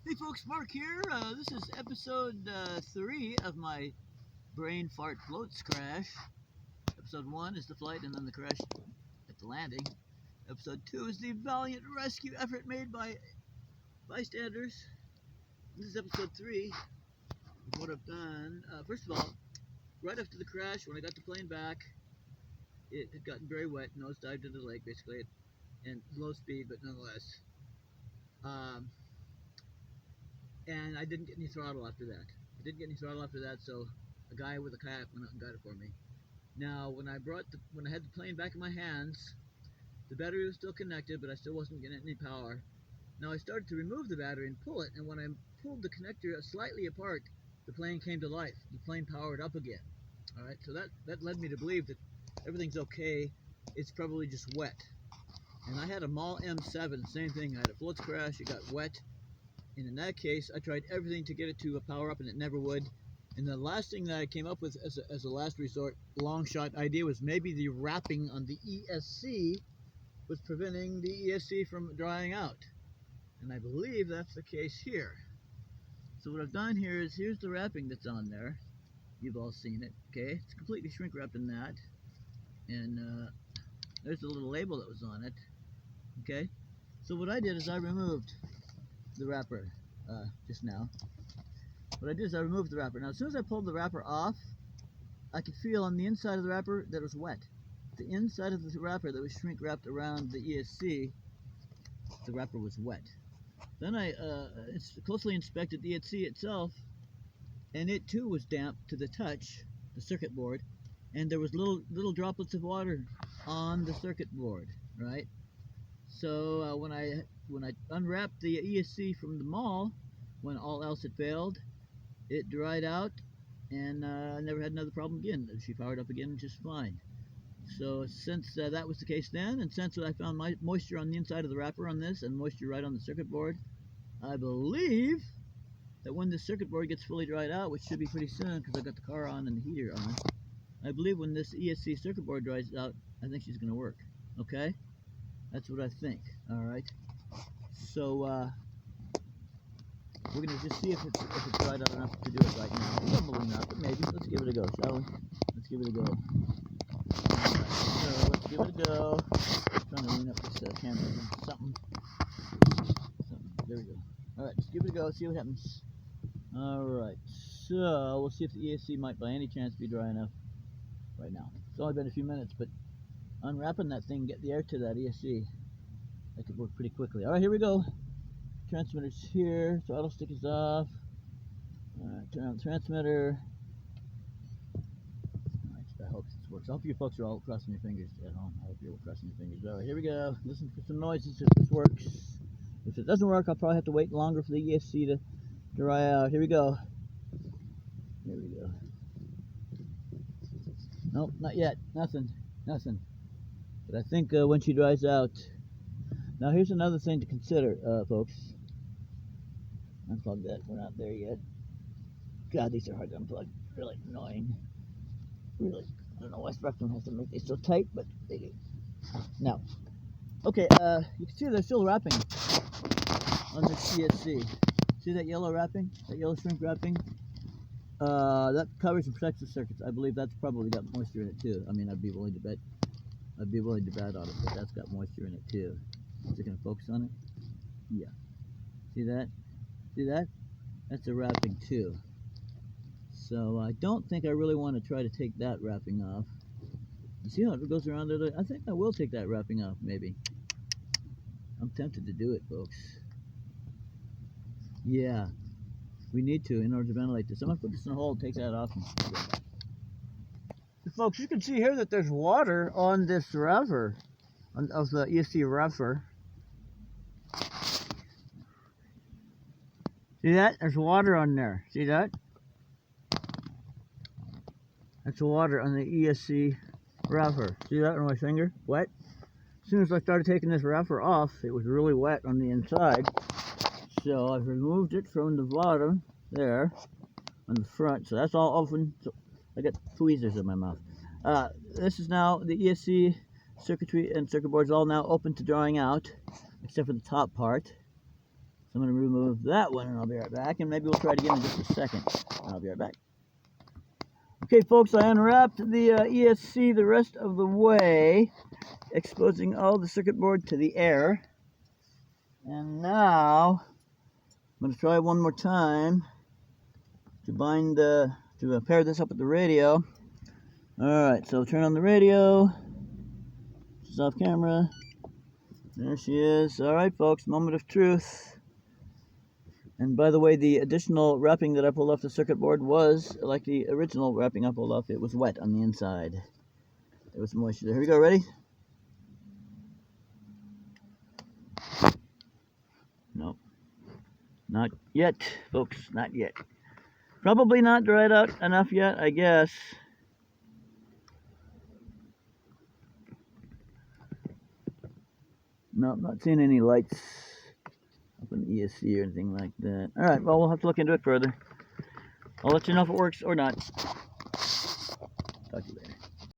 Hey folks, Mark here. This is episode 3 of my brain fart floats crash. Episode 1 is the flight and then the crash at the landing. Episode 2 is the valiant rescue effort made by bystanders. This is episode 3 of what I've done. First of all, right after the crash, when I got the plane back, it had gotten very wet, nosedived into the lake basically, and low speed, but nonetheless. And I didn't get any throttle after that. So a guy with a kayak went out and got it for me. Now, when I had the plane back in my hands, the battery was still connected, but I still wasn't getting any power. Now I started to remove the battery and pull it, and when I pulled the connector slightly apart, the plane came to life. The plane powered up again. All right, so that led me to believe that everything's okay. It's probably just wet. And I had a Mall M7, same thing. I had a floats crash. It got wet. And in that case, I tried everything to get it to power up, and it never would. And the last thing that I came up with as a last resort, long shot idea, was maybe the wrapping on the ESC was preventing the ESC from drying out. And I believe that's the case here. So what I've done here is, here's the wrapping that's on there. You've all seen it, okay? It's completely shrink wrapped in that. And there's the little label that was on it, okay? So what I did is I removed the wrapper just now. What I did is I removed the wrapper. Now, as soon as I pulled the wrapper off, I could feel on the inside of the wrapper that it was wet. The inside of the wrapper that was shrink wrapped around the ESC, the wrapper was wet. Then I closely inspected the ESC itself, and it too was damp to the touch, the circuit board, and there was little droplets of water on the circuit board, right? So when I unwrapped the ESC from the mall, when all else had failed, it dried out, and I never had another problem again. She powered up again just fine. So since that was the case then, and since I found moisture on the inside of the wrapper on this and moisture right on the circuit board, I believe that when the circuit board gets fully dried out, which should be pretty soon because I've got the car on and the heater on, I believe when this ESC circuit board dries out, I think she's going to work. Okay? That's what I think. All right. So we're going to just see if it's dried out enough to do it right now. Probably not, but maybe. Let's give it a go, shall we? Let's give it a go. So let's give it a go. I'm trying to lean up this camera or something. There we go. All right, let's give it a go. See what happens. All right. So we'll see if the ESC might, by any chance, be dry enough right now. It's only been a few minutes, but unwrapping that thing, get the air to that ESC. That could work pretty quickly. All right, here we go. Transmitter's here. Throttle stick is off. All right, turn on the transmitter. All right, I hope this works. I hope you folks are all crossing your fingers at home. I hope you're all crossing your fingers. All right, here we go. Listen for some noises if this works. If it doesn't work, I'll probably have to wait longer for the ESC to dry out. Here we go. Here we go. Nope, not yet. Nothing. But I think when she dries out. Now here's another thing to consider, folks. Unplug that. We're not there yet. God, these are hard to unplug. Really annoying. Really. I don't know why Spectrum has to make these so tight, but they do. Now, okay, you can see there's still wrapping on this ESC. See that yellow wrapping? That yellow shrink wrapping? That covers and protects the circuits. I believe that's probably got moisture in it too. I mean, I'd be willing to bet on it, but that's got moisture in it too. Is it going to focus on it? Yeah. See that? See that? That's a wrapping too. So I don't think I really want to try to take that wrapping off. You see how it goes around there? I think I will take that wrapping off, maybe. I'm tempted to do it, folks. Yeah. We need to in order to ventilate this. I'm going to put this in a hole, take that off. So folks, you can see here that there's water on this wrapper, of the ESC wrapper. See that? There's water on there. See that? That's water on the ESC wrapper. See that on my finger? Wet? As soon as I started taking this wrapper off, it was really wet on the inside. So I've removed it from the bottom there on the front. So that's all open. So I got tweezers in my mouth. This is now the ESC circuitry and circuit boards all now open to drawing out, except for the top part. So I'm going to remove that one and I'll be right back. And maybe we'll try it again in just a second. I'll be right back. Okay, folks, I unwrapped the ESC the rest of the way, exposing all the circuit board to the air. And now I'm going to try one more time to pair this up with the radio. Alright, so turn on the radio. She's off camera. There she is. Alright, folks, moment of truth. And by the way, the additional wrapping that I pulled off the circuit board was, like the original wrapping I pulled off, it was wet on the inside. There was moisture there. Here we go, ready? Nope. Not yet, folks, not yet. Probably not dried out enough yet, I guess. No, I'm not seeing any lights up in the ESC or anything like that. Alright, well, we'll have to look into it further. I'll let you know if it works or not. Talk to you later.